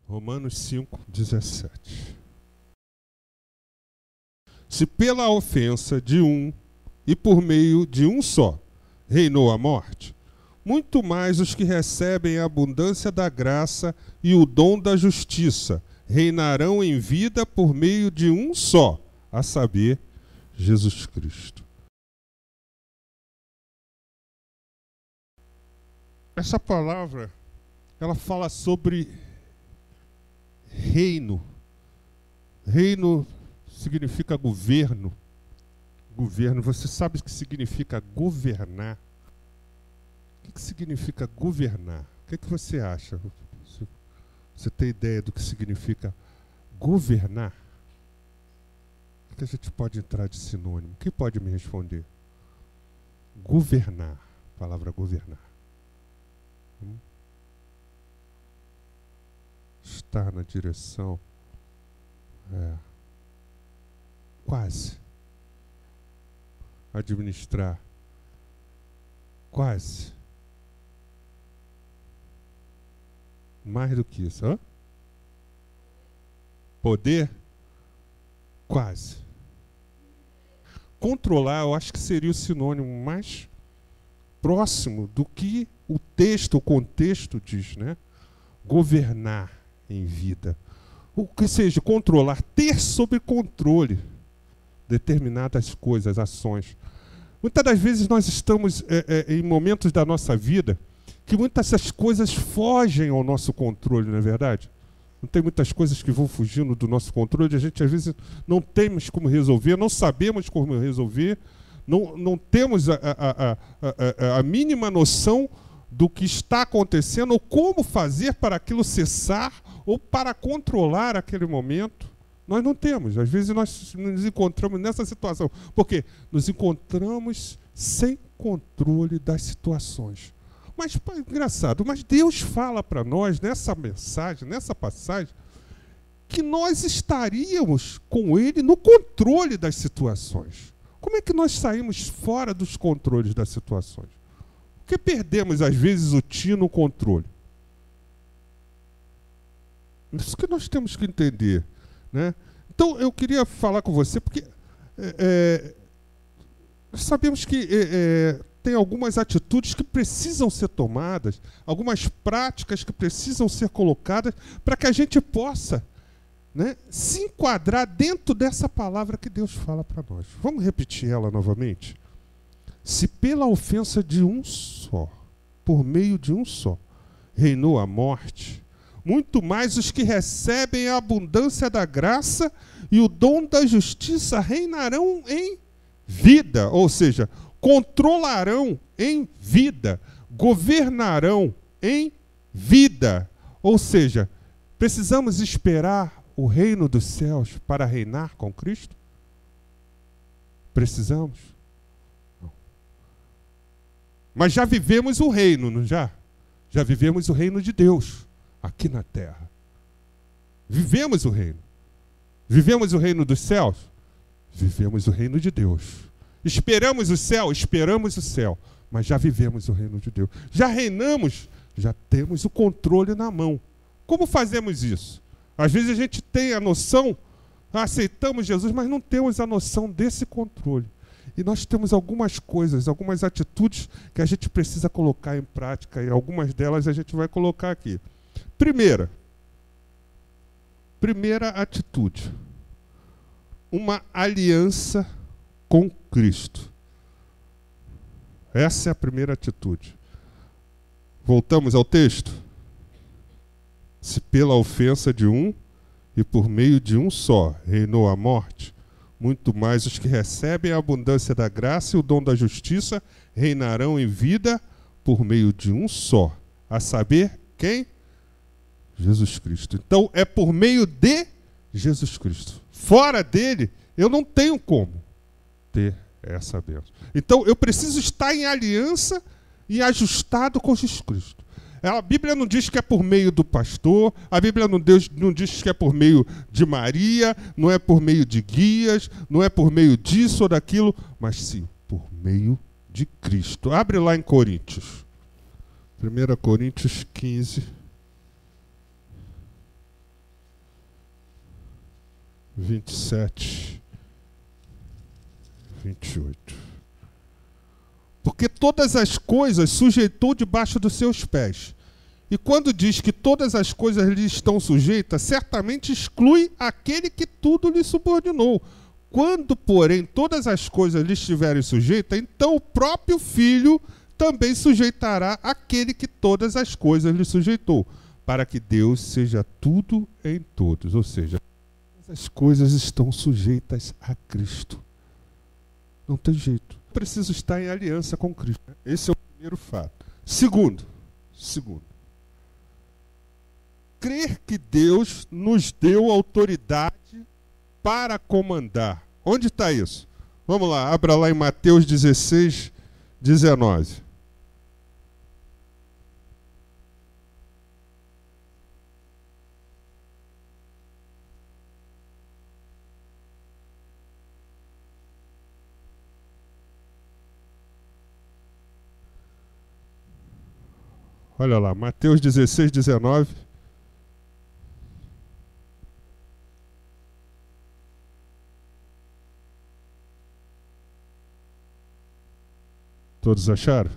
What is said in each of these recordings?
Romanos 5:17. Se pela ofensa de um e por meio de um só reinou a morte, muito mais os que recebem a abundância da graça e o dom da justiça reinarão em vida por meio de um só, a saber, Jesus Cristo. Essa palavra, ela fala sobre reino. Reino significa governo. Governo, você sabe o que significa governar? O que significa governar? O que você acha? Você tem ideia do que significa governar? O que a gente pode entrar de sinônimo? Quem pode me responder? Governar. A palavra governar. Estar na direção. Quase. Administrar. Quase. Mais do que isso. Hã? Poder? Quase. Controlar, eu acho que seria o sinônimo mais próximo do que o texto, o contexto diz, né? Governar em vida. O que seja, controlar, ter sob controle determinadas coisas, ações. Muitas das vezes nós estamos em momentos da nossa vida que muitas dessas coisas fogem ao nosso controle, não é verdade? Não tem muitas coisas que vão fugindo do nosso controle, a gente às vezes não temos como resolver, não sabemos como resolver, não temos a mínima noção do que está acontecendo ou como fazer para aquilo cessar ou para controlar aquele momento. Nós não temos. Às vezes nós nos encontramos nessa situação. Por quê? Nos encontramos sem controle das situações. Mas, engraçado, mas Deus fala para nós nessa mensagem, nessa passagem, que nós estaríamos com Ele no controle das situações. Como é que nós saímos fora dos controles das situações? Por que perdemos, às vezes, o tino controle? Isso que nós temos que entender, né? Então, eu queria falar com você, porque sabemos que tem algumas atitudes que precisam ser tomadas, algumas práticas que precisam ser colocadas para que a gente possa, né, se enquadrar dentro dessa palavra que Deus fala para nós. Vamos repetir ela novamente? Se pela ofensa de um só, por meio de um só, reinou a morte, muito mais os que recebem a abundância da graça e o dom da justiça reinarão em vida, ou seja, controlarão em vida, governarão em vida. Ou seja, precisamos esperar o reino dos céus para reinar com Cristo? Precisamos? Não. Mas já vivemos o reino, não já? Já vivemos o reino de Deus aqui na terra. Vivemos o reino. Vivemos o reino dos céus? Vivemos o reino de Deus. Esperamos o céu? Esperamos o céu. Mas já vivemos o reino de Deus. Já reinamos? Já temos o controle na mão. Como fazemos isso? Às vezes a gente tem a noção, aceitamos Jesus, mas não temos a noção desse controle. E nós temos algumas coisas, algumas atitudes que a gente precisa colocar em prática. E algumas delas a gente vai colocar aqui. Primeira atitude. Uma aliança com Cristo. Essa é a primeira atitude. Voltamos ao texto? Se pela ofensa de um e por meio de um só reinou a morte, muito mais os que recebem a abundância da graça e o dom da justiça reinarão em vida por meio de um só, a saber, quem? Jesus Cristo. Então, é por meio de Jesus Cristo. Fora dele, eu não tenho como ter essa bênção. Então, eu preciso estar em aliança e ajustado com Jesus Cristo. A Bíblia não diz que é por meio do pastor, a Bíblia não diz que é por meio de Maria, não é por meio de guias, não é por meio disso ou daquilo, mas sim por meio de Cristo. Abre lá em Coríntios. 1 Coríntios 15. 27, 28. Porque todas as coisas sujeitou debaixo dos seus pés. E quando diz que todas as coisas lhe estão sujeitas, certamente exclui aquele que tudo lhe subordinou. Quando, porém, todas as coisas lhe estiverem sujeitas, então o próprio Filho também sujeitará aquele que todas as coisas lhe sujeitou, para que Deus seja tudo em todos. Ou seja, todas as coisas estão sujeitas a Cristo. Não tem jeito. Preciso estar em aliança com Cristo. Esse é o primeiro fato. Segundo, crer que Deus nos deu autoridade para comandar. Onde está isso? Vamos lá, abra lá em Mateus 16, 19. Olha lá, Mateus 16, 19. Todos acharam?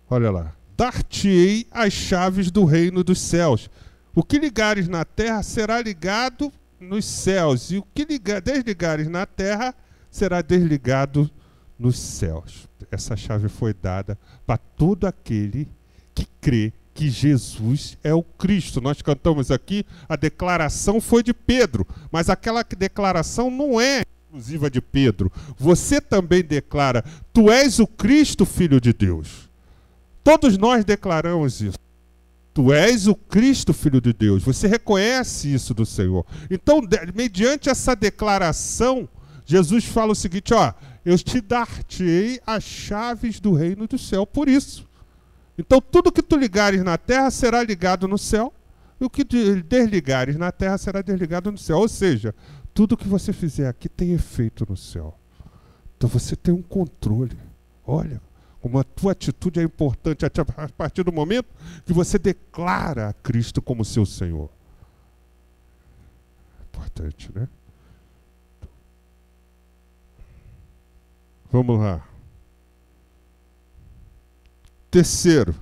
Olha lá. Dar-te-ei as chaves do reino dos céus. O que ligares na terra será ligado nos céus, e o que desligares na terra será desligado nos céus. Essa chave foi dada para todo aquele que crê que Jesus é o Cristo. Nós cantamos aqui, a declaração foi de Pedro, mas aquela declaração não é exclusiva de Pedro. Você também declara: tu és o Cristo, Filho de Deus. Todos nós declaramos isso. Tu és o Cristo, Filho de Deus. Você reconhece isso do Senhor. Então, mediante essa declaração, Jesus fala o seguinte: ó, eu te dar-te-ei as chaves do reino do céu. Por isso. Então, tudo que tu ligares na terra será ligado no céu, e o que desligares na terra será desligado no céu. Ou seja, tudo que você fizer aqui tem efeito no céu. Então, você tem um controle. Olha, como a tua atitude é importante a partir do momento que você declara a Cristo como seu Senhor. Importante, né? Vamos lá. Terceiro,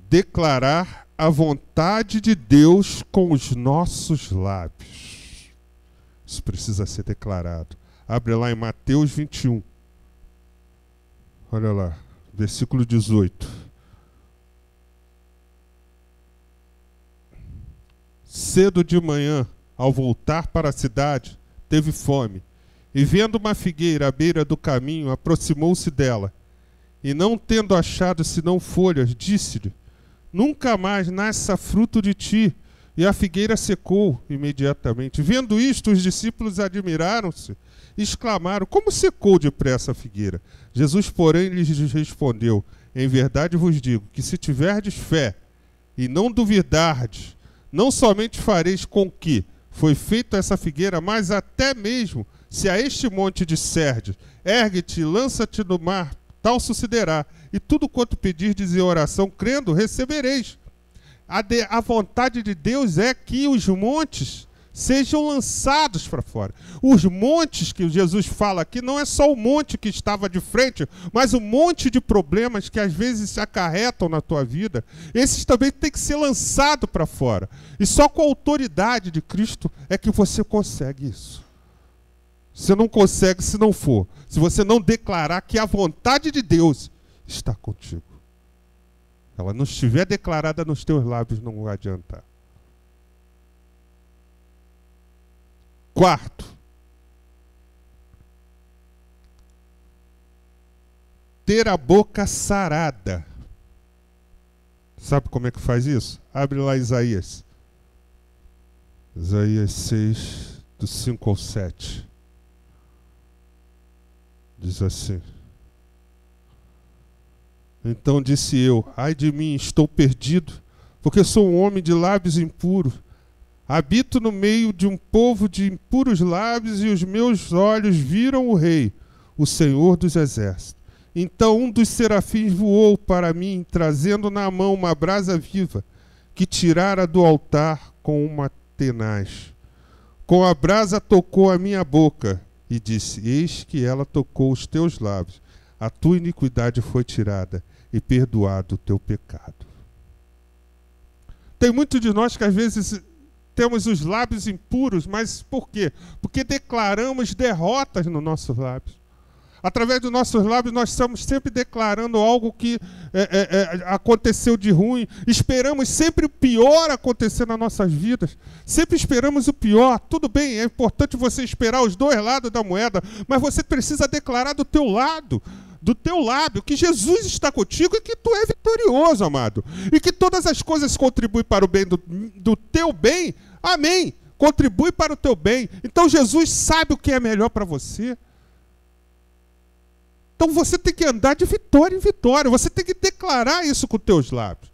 declarar a vontade de Deus com os nossos lábios. Isso precisa ser declarado. Abre lá em Mateus 21. Olha lá, versículo 18. Cedo de manhã, ao voltar para a cidade, teve fome. E vendo uma figueira à beira do caminho, aproximou-se dela. E não tendo achado senão folhas, disse-lhe: nunca mais nasça fruto de ti. E a figueira secou imediatamente. Vendo isto, os discípulos admiraram-se e exclamaram: como secou depressa a figueira? Jesus, porém, lhes respondeu: em verdade vos digo que se tiverdes fé e não duvidardes, não somente fareis com que foi feita essa figueira, mas até mesmo se a este monte disserdes: ergue-te e lança-te no mar, tal sucederá. E tudo quanto pedirdes em oração, crendo, recebereis. A vontade de Deus é que os montes sejam lançados para fora. Os montes que Jesus fala aqui não é só o monte que estava de frente, mas um monte de problemas que às vezes se acarretam na tua vida. Esses também têm que ser lançados para fora. E só com a autoridade de Cristo é que você consegue isso. Você não consegue se não for. Se você não declarar que a vontade de Deus está contigo. Ela não estiver declarada nos teus lábios, não vai adiantar. Quarto, ter a boca sarada. Sabe como é que faz isso? Abre lá Isaías. Isaías 6, do 5 ao 7. Diz assim: então disse eu: ai de mim, estou perdido, porque sou um homem de lábios impuros. Habito no meio de um povo de impuros lábios, e os meus olhos viram o Rei, o Senhor dos Exércitos. Então um dos serafins voou para mim, trazendo na mão uma brasa viva, que tirara do altar com uma tenaz. Com a brasa tocou a minha boca e disse: eis que ela tocou os teus lábios. A tua iniquidade foi tirada e perdoado o teu pecado. Tem muito de nós que às vezes temos os lábios impuros, mas por quê? Porque declaramos derrotas nos nossos lábios. Através dos nossos lábios nós estamos sempre declarando algo que aconteceu de ruim. Esperamos sempre o pior acontecer nas nossas vidas. Sempre esperamos o pior. Tudo bem, é importante você esperar os dois lados da moeda, mas você precisa declarar do teu lado. Do teu lado, que Jesus está contigo e que tu é vitorioso, amado. E que todas as coisas contribuem para o bem do teu bem. Amém. Contribui para o teu bem. Então Jesus sabe o que é melhor para você. Então você tem que andar de vitória em vitória. Você tem que declarar isso com os teus lábios.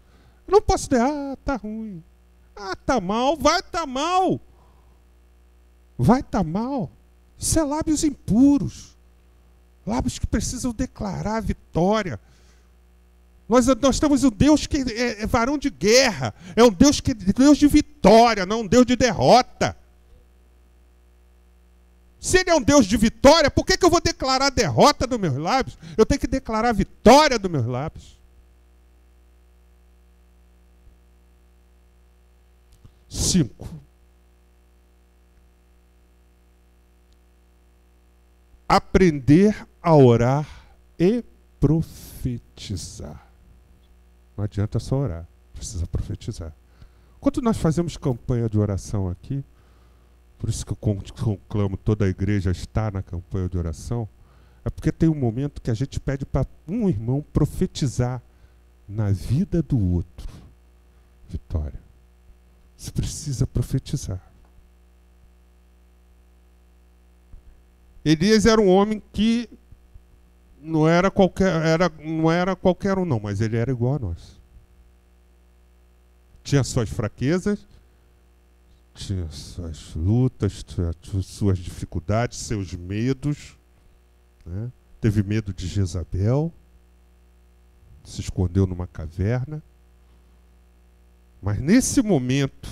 Eu não posso dizer: tá ruim. Tá mal. Vai tá mal. Vai tá mal. Isso é lábios impuros. Lábios que precisam declarar a vitória. Nós temos um Deus que é varão de guerra. É um Deus de vitória, não um Deus de derrota. Se Ele é um Deus de vitória, por que eu vou declarar derrota dos meus lábios? Eu tenho que declarar vitória dos meus lábios. 5. Aprender a orar e profetizar. Não adianta só orar, precisa profetizar. Quando nós fazemos campanha de oração aqui, por isso que eu conclamo toda a igreja estar na campanha de oração, é porque tem um momento que a gente pede para um irmão profetizar na vida do outro. Vitória. Você precisa profetizar. Elias era um homem que não era qualquer um, não, mas ele era igual a nós. Tinha suas fraquezas, tinha suas lutas, tinha suas dificuldades, seus medos, né? Teve medo de Jezabel, se escondeu numa caverna. Mas nesse momento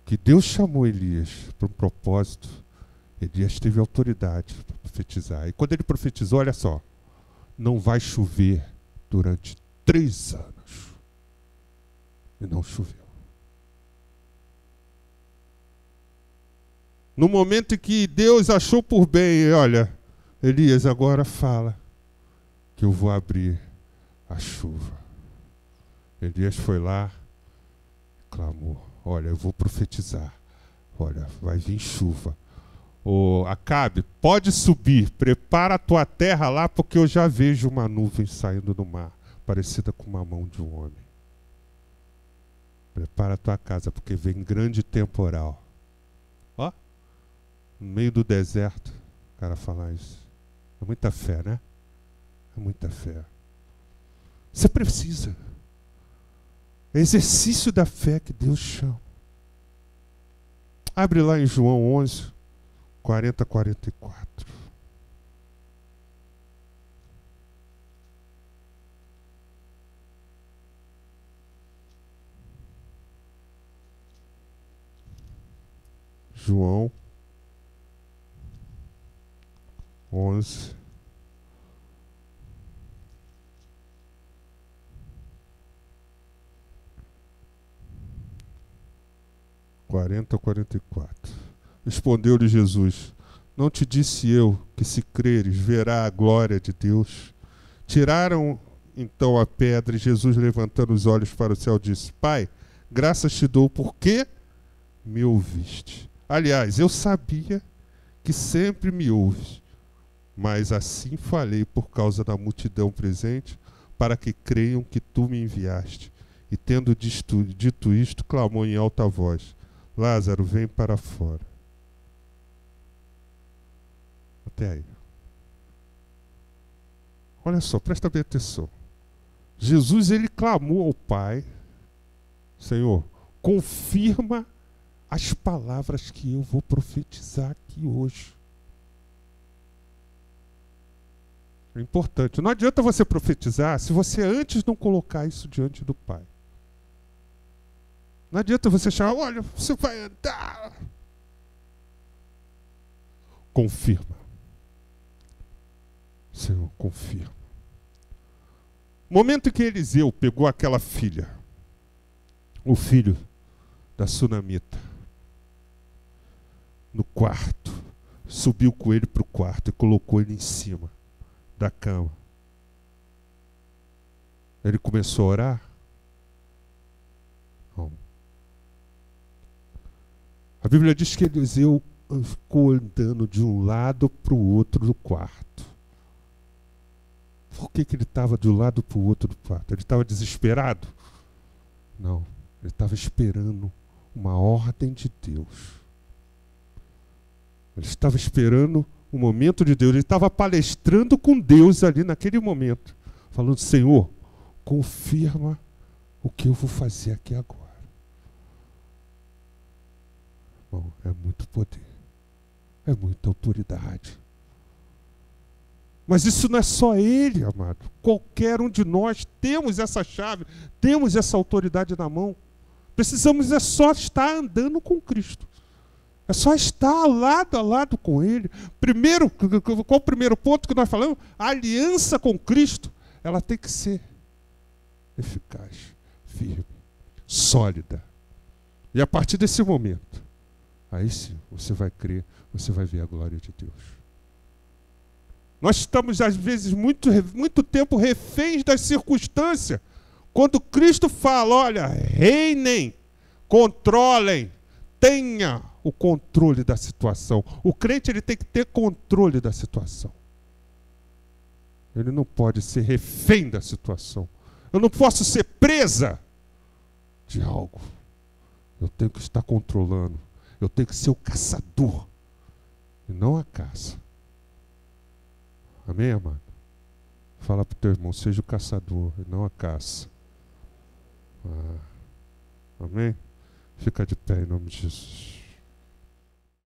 que Deus chamou Elias para um propósito, Elias teve autoridade para profetizar. E quando ele profetizou, olha só, não vai chover durante 3 anos. E não choveu. No momento em que Deus achou por bem, olha, Elias, agora fala que eu vou abrir a chuva. Elias foi lá, clamou, olha, eu vou profetizar. Olha, vai vir chuva. Acabe, pode subir, prepara a tua terra lá, porque eu já vejo uma nuvem saindo do mar, parecida com uma mão de um homem. Prepara a tua casa, porque vem grande temporal. Ó, no meio do deserto, o cara falar isso. É muita fé, né? É muita fé. Você precisa. É exercício da fé que Deus chama. Abre lá em João 11, 40 a 44. João 11, 40 a 44. Respondeu-lhe Jesus: não te disse eu que, se creres, verá a glória de Deus? Tiraram então a pedra, e Jesus, levantando os olhos para o céu, disse: Pai, graças te dou porque me ouviste. Aliás, eu sabia que sempre me ouves, mas assim falei por causa da multidão presente, para que creiam que tu me enviaste. E tendo dito isto, clamou em alta voz: Lázaro, vem para fora. Até aí. Olha só, presta bem atenção. Jesus, ele clamou ao Pai: Senhor, confirma as palavras que eu vou profetizar aqui hoje. É importante. Não adianta você profetizar se você antes não colocar isso diante do Pai. Não adianta você achar, olha, você vai andar. Confirma. Senhor, confirma. Momento em que Eliseu pegou aquela filha, o filho da sunamita, no quarto, subiu com ele para o quarto e colocou ele em cima da cama. Ele começou a orar? Não. A Bíblia diz que Eliseu ficou andando de um lado para o outro do quarto. Por que ele estava de um lado para o outro do quarto? Ele estava desesperado? Não. Ele estava esperando uma ordem de Deus. Ele estava esperando o momento de Deus. Ele estava palestrando com Deus ali naquele momento. Falando, Senhor, confirma o que eu vou fazer aqui agora. Bom, é muito poder. É muita autoridade. Mas isso não é só ele, amado. Qualquer um de nós temos essa chave, temos essa autoridade na mão. Precisamos é só estar andando com Cristo. É só estar lado a lado com Ele. Primeiro, qual o primeiro ponto que nós falamos? A aliança com Cristo, ela tem que ser eficaz, firme, sólida. E a partir desse momento, aí sim, você vai crer, você vai ver a glória de Deus. Nós estamos, às vezes, muito tempo reféns das circunstâncias. Quando Cristo fala, olha, reinem, controlem, tenha o controle da situação. O crente ele tem que ter controle da situação. Ele não pode ser refém da situação. Eu não posso ser presa de algo. Eu tenho que estar controlando. Eu tenho que ser o caçador e não a caça. Amém, amado? Fala para o teu irmão, seja o caçador e não a caça. Amém? Fica de pé em nome de Jesus.